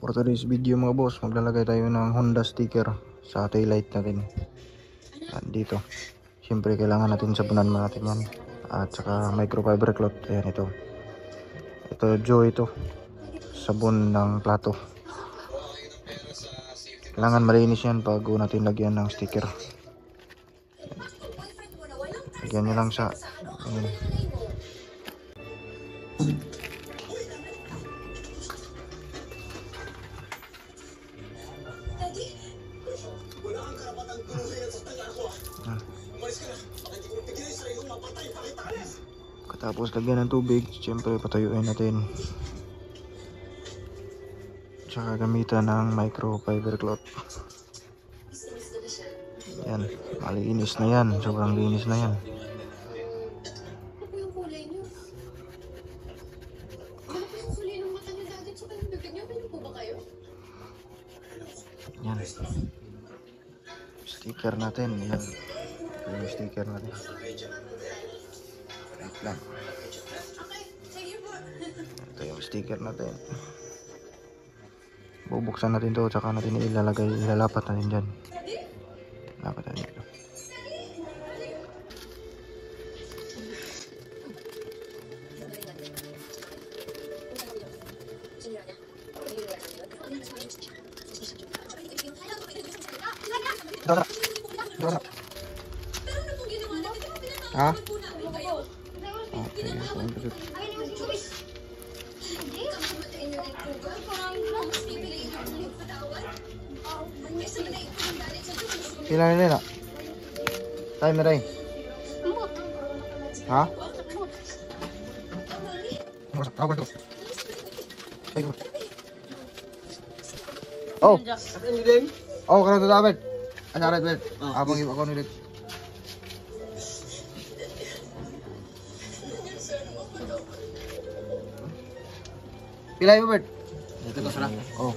For today's video mga boss, maglalagay tayo ng Honda sticker sa taillight natin. At dito, siyempre kailangan natin sabunan natin yan. At saka microfiber cloth, ayan ito. Ito Joe ito, sabon ng plato. Kailangan malinis yan bago natin lagyan ng sticker. Lagyan nyo lang sa ayan. Tapos lagyan ng tubig, siyempre patayuin natin. Tsaka gamitan ng microfiber cloth. Yan, malinis na yan, sobrang linis na yan. Yan. Sticker natin, yan. Yung sticker natin. Wait lang. Ito yung sticker natin. Bubuksan natin to, tsaka natin ilalagay, ilalapat natin dyan. Lapat natin ito. Ha? Okay, Kailan nila? Time na rin. Ha? Oh. Oh, kalau tu David. Ada David. Abang ibu kau ni. Pilih David. Itu terserah. Oh.